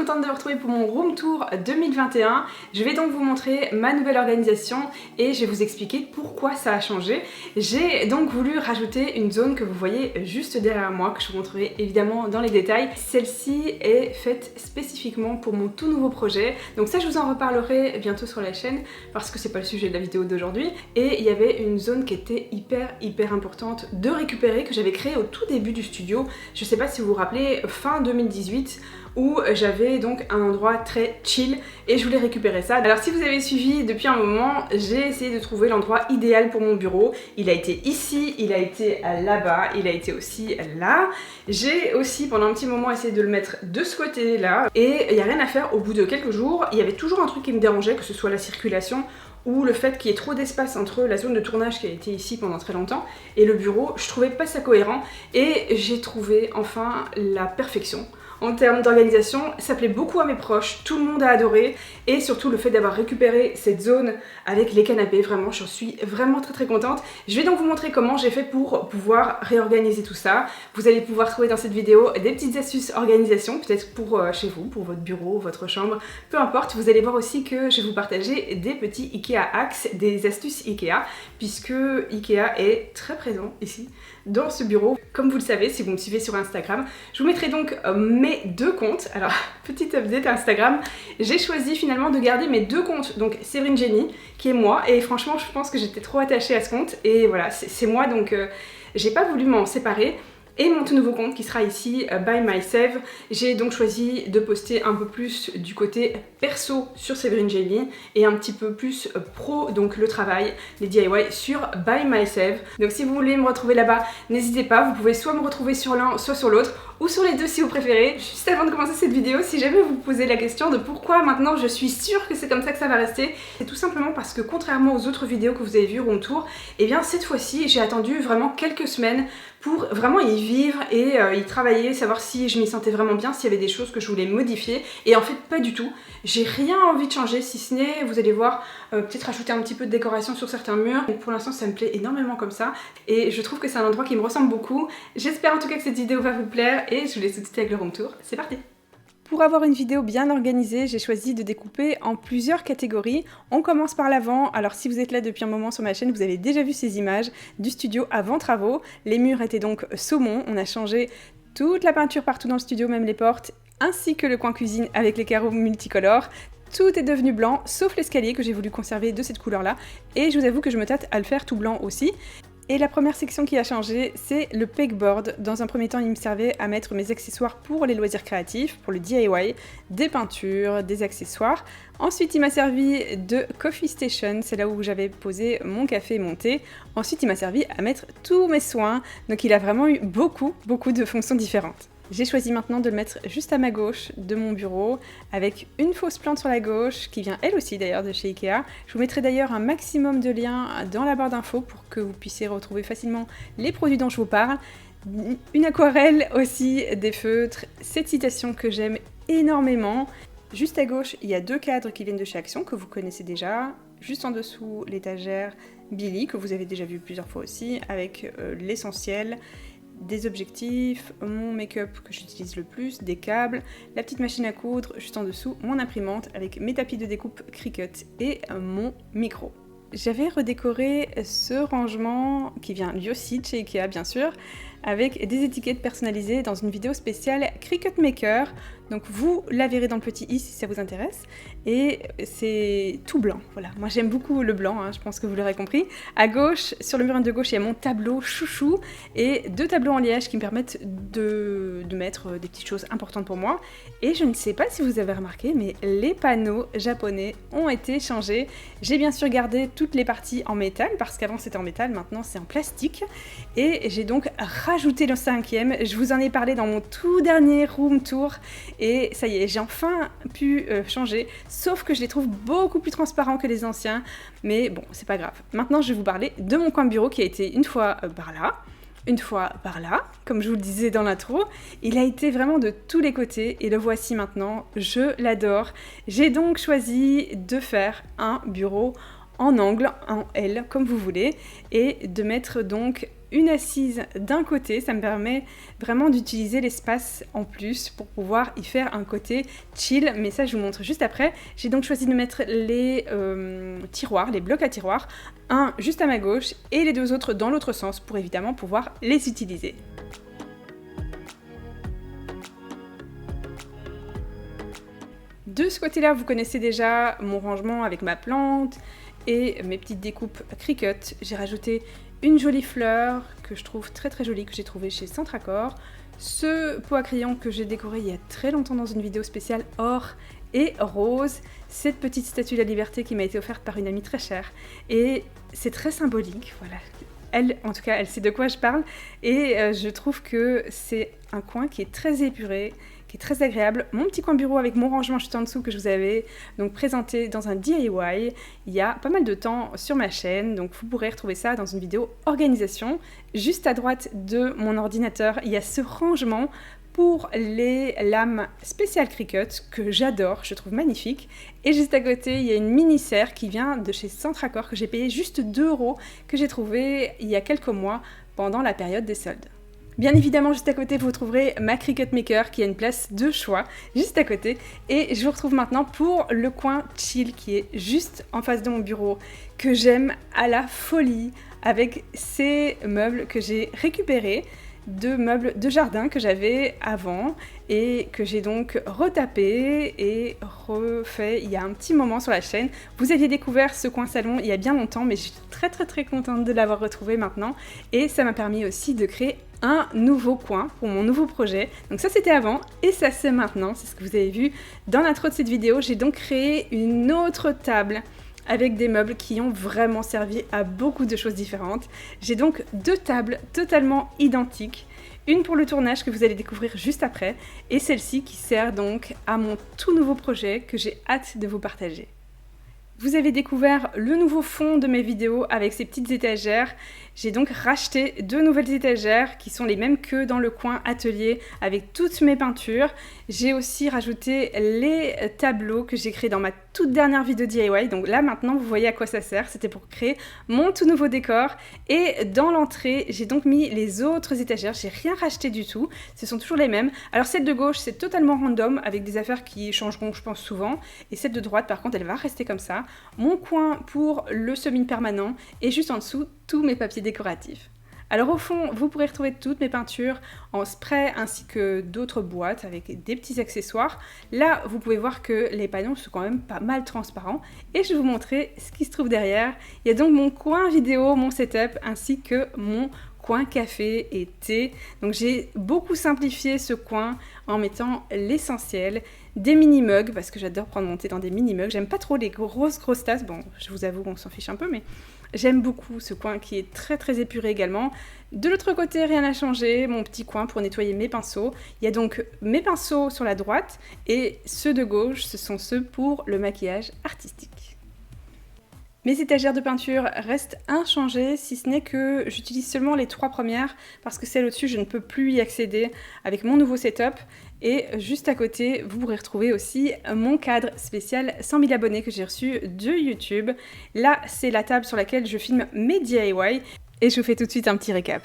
contente de vous retrouver pour mon room tour 2021. Je vais donc vous montrer ma nouvelle organisation et je vais vous expliquer pourquoi ça a changé. J'ai donc voulu rajouter une zone que vous voyez juste derrière moi, que je vous montrerai évidemment dans les détails. Celle-ci est faite spécifiquement pour mon tout nouveau projet. Donc ça, je vous en reparlerai bientôt sur la chaîne parce que c'est pas le sujet de la vidéo d'aujourd'hui. Et il y avait une zone qui était hyper importante de récupérer, que j'avais créée au tout début du studio. Je sais pas si vous vous rappelez, fin 2018, où j'avais donc un endroit très chill et je voulais récupérer ça. Alors si vous avez suivi depuis un moment, j'ai essayé de trouver l'endroit idéal pour mon bureau. Il a été ici, il a été là-bas, il a été aussi là. J'ai aussi pendant un petit moment essayé de le mettre de ce côté-là et il n'y a rien à faire. Au bout de quelques jours, il y avait toujours un truc qui me dérangeait, que ce soit la circulation ou le fait qu'il y ait trop d'espace entre la zone de tournage qui a été ici pendant très longtemps et le bureau. Je trouvais pas ça cohérent et j'ai trouvé enfin la perfection. En termes d'organisation, ça plaît beaucoup à mes proches, tout le monde a adoré et surtout le fait d'avoir récupéré cette zone avec les canapés, vraiment j'en suis vraiment très contente. Je vais donc vous montrer comment j'ai fait pour pouvoir réorganiser tout ça. Vous allez pouvoir trouver dans cette vidéo des petites astuces organisation, peut-être pour chez vous, pour votre bureau, votre chambre, peu importe. Vous allez voir aussi que je vais vous partager des petits Ikea hacks, des astuces Ikea, puisque Ikea est très présent ici dans ce bureau. Comme vous le savez, si vous me suivez sur Instagram, je vous mettrai donc mes deux comptes. Alors, petite update Instagram, j'ai choisi finalement de garder mes deux comptes, donc Séverine Jenny, qui est moi, et franchement, je pense que j'étais trop attachée à ce compte, et voilà, c'est moi, donc j'ai pas voulu m'en séparer. Et mon tout nouveau compte qui sera ici, By Myself. J'ai donc choisi de poster un peu plus du côté perso sur Séverine Jenny et un petit peu plus pro, donc le travail, les DIY sur By Myself. Donc si vous voulez me retrouver là-bas, n'hésitez pas, vous pouvez soit me retrouver sur l'un, soit sur l'autre, ou sur les deux si vous préférez. Juste avant de commencer cette vidéo, si jamais vous vous posez la question de pourquoi maintenant je suis sûre que c'est comme ça que ça va rester, c'est tout simplement parce que contrairement aux autres vidéos que vous avez vues room tour, et bien cette fois-ci j'ai attendu vraiment quelques semaines pour vraiment y vivre et y travailler, savoir si je m'y sentais vraiment bien, s'il y avait des choses que je voulais modifier. Et en fait pas du tout, j'ai rien envie de changer, si ce n'est, vous allez voir, peut-être rajouter un petit peu de décoration sur certains murs. Donc pour l'instant ça me plaît énormément comme ça et je trouve que c'est un endroit qui me ressemble beaucoup. J'espère en tout cas que cette vidéo va vous plaire et je vous laisse tout de suite avec le room tour, c'est parti. Pour avoir une vidéo bien organisée, j'ai choisi de découper en plusieurs catégories. On commence par l'avant. Alors si vous êtes là depuis un moment sur ma chaîne, vous avez déjà vu ces images du studio avant travaux. Les murs étaient donc saumon. On a changé toute la peinture partout dans le studio, même les portes, ainsi que le coin cuisine avec les carreaux multicolores. Tout est devenu blanc, sauf l'escalier que j'ai voulu conserver de cette couleur-là. Et je vous avoue que je me tâte à le faire tout blanc aussi. Et la première section qui a changé, c'est le pegboard. Dans un premier temps, il me servait à mettre mes accessoires pour les loisirs créatifs, pour le DIY, des peintures, des accessoires. Ensuite, il m'a servi de coffee station, c'est là où j'avais posé mon café et mon thé. Ensuite, il m'a servi à mettre tous mes soins, donc il a vraiment eu beaucoup de fonctions différentes. J'ai choisi maintenant de le mettre juste à ma gauche de mon bureau, avec une fausse plante sur la gauche, qui vient elle aussi d'ailleurs de chez Ikea. Je vous mettrai d'ailleurs un maximum de liens dans la barre d'infos pour que vous puissiez retrouver facilement les produits dont je vous parle. Une aquarelle aussi, des feutres, cette citation que j'aime énormément. Juste à gauche, il y a deux cadres qui viennent de chez Action, que vous connaissez déjà. Juste en dessous, l'étagère Billy, que vous avez déjà vu plusieurs fois aussi, avec l'essentiel. Des objectifs, mon make-up que j'utilise le plus, des câbles, la petite machine à coudre, juste en dessous, mon imprimante avec mes tapis de découpe Cricut et mon micro. J'avais redécoré ce rangement qui vient lui aussi de chez Ikea bien sûr, avec des étiquettes personnalisées dans une vidéo spéciale Cricut Maker. Donc vous la verrez dans le petit i si ça vous intéresse. Et c'est tout blanc, voilà. Moi j'aime beaucoup le blanc, hein, je pense que vous l'aurez compris. À gauche, sur le mur de gauche, il y a mon tableau chouchou et deux tableaux en liège qui me permettent de mettre des petites choses importantes pour moi. Et je ne sais pas si vous avez remarqué, mais les panneaux japonais ont été changés. J'ai bien sûr gardé toutes les parties en métal, parce qu'avant c'était en métal, maintenant c'est en plastique. Et j'ai donc rajouté le cinquième, je vous en ai parlé dans mon tout dernier room tour. Et ça y est, j'ai enfin pu changer, sauf que je les trouve beaucoup plus transparents que les anciens, mais bon, c'est pas grave. Maintenant, je vais vous parler de mon coin bureau qui a été une fois par là, une fois par là, comme je vous le disais dans l'intro. Il a été vraiment de tous les côtés et le voici maintenant, je l'adore. J'ai donc choisi de faire un bureau en angle, en L, comme vous voulez, et de mettre donc une assise d'un côté, ça me permet vraiment d'utiliser l'espace en plus pour pouvoir y faire un côté chill, mais ça je vous montre juste après. J'ai donc choisi de mettre les tiroirs, les blocs à tiroirs, un juste à ma gauche et les deux autres dans l'autre sens pour évidemment pouvoir les utiliser. De ce côté-là, vous connaissez déjà mon rangement avec ma plante et mes petites découpes Cricut. J'ai rajouté une jolie fleur que je trouve très très jolie, que j'ai trouvée chez Centracor. Ce pot à crayon que j'ai décoré il y a très longtemps dans une vidéo spéciale or et rose. Cette petite statue de la liberté qui m'a été offerte par une amie très chère. Et c'est très symbolique, voilà. Elle, en tout cas, elle sait de quoi je parle. Et je trouve que c'est un coin qui est très épuré, qui est très agréable. Mon petit coin bureau avec mon rangement juste en dessous que je vous avais donc présenté dans un DIY il y a pas mal de temps sur ma chaîne, donc vous pourrez retrouver ça dans une vidéo organisation. Juste à droite de mon ordinateur, il y a ce rangement pour les lames spéciales Cricut que j'adore, je trouve magnifique. Et juste à côté, il y a une mini serre qui vient de chez Centracor que j'ai payé juste 2 €, que j'ai trouvé il y a quelques mois pendant la période des soldes. Bien évidemment, juste à côté, vous trouverez ma Cricut Maker qui a une place de choix juste à côté. Et je vous retrouve maintenant pour le coin chill qui est juste en face de mon bureau, que j'aime à la folie, avec ces meubles que j'ai récupérés, de meubles de jardin que j'avais avant et que j'ai donc retapé et refait il y a un petit moment sur la chaîne. Vous aviez découvert ce coin salon il y a bien longtemps, mais je suis très contente de l'avoir retrouvé maintenant et ça m'a permis aussi de créer un nouveau coin pour mon nouveau projet. Donc ça c'était avant et ça c'est maintenant, c'est ce que vous avez vu dans l'intro de cette vidéo. J'ai donc créé une autre table avec des meubles qui ont vraiment servi à beaucoup de choses différentes. J'ai donc 2 tables totalement identiques, une pour le tournage que vous allez découvrir juste après, et celle-ci qui sert donc à mon tout nouveau projet que j'ai hâte de vous partager. Vous avez découvert le nouveau fond de mes vidéos avec ces petites étagères. J'ai donc racheté 2 nouvelles étagères qui sont les mêmes que dans le coin atelier avec toutes mes peintures. J'ai aussi rajouté les tableaux que j'ai créés dans ma toute dernière vidéo DIY. Donc là maintenant vous voyez à quoi ça sert. C'était pour créer mon tout nouveau décor. Et dans l'entrée j'ai donc mis les autres étagères. J'ai rien racheté du tout. Ce sont toujours les mêmes. Alors celle de gauche c'est totalement random avec des affaires qui changeront je pense souvent. Et celle de droite par contre elle va rester comme ça. Mon coin pour le semi-permanent et juste en dessous tous mes papiers décoratifs. Alors au fond, vous pourrez retrouver toutes mes peintures en spray ainsi que d'autres boîtes avec des petits accessoires. Là, vous pouvez voir que les panneaux sont quand même pas mal transparents et je vais vous montrer ce qui se trouve derrière. Il y a donc mon coin vidéo, mon setup ainsi que mon coin café et thé. Donc j'ai beaucoup simplifié ce coin en mettant l'essentiel, des mini mugs parce que j'adore prendre mon thé dans des mini mugs. J'aime pas trop les grosses tasses, bon je vous avoue qu'on s'en fiche un peu mais j'aime beaucoup ce coin qui est très épuré également. De l'autre côté rien n'a changé, mon petit coin pour nettoyer mes pinceaux. Il y a donc mes pinceaux sur la droite et ceux de gauche ce sont ceux pour le maquillage artistique. Mes étagères de peinture restent inchangées, si ce n'est que j'utilise seulement les 3 premières parce que celle au-dessus, je ne peux plus y accéder avec mon nouveau setup. Et juste à côté, vous pourrez retrouver aussi mon cadre spécial 100 000 abonnés que j'ai reçu de YouTube. Là, c'est la table sur laquelle je filme mes DIY et je vous fais tout de suite un petit récap.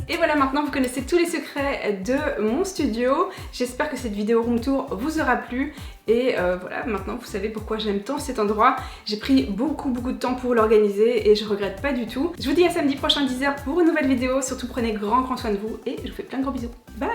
Et voilà, maintenant vous connaissez tous les secrets de mon studio. J'espère que cette vidéo room tour vous aura plu. Et voilà, maintenant vous savez pourquoi j'aime tant cet endroit. J'ai pris beaucoup de temps pour l'organiser et je regrette pas du tout. Je vous dis à samedi prochain 10 h pour une nouvelle vidéo. Surtout prenez grand soin de vous et je vous fais plein de gros bisous. Bye!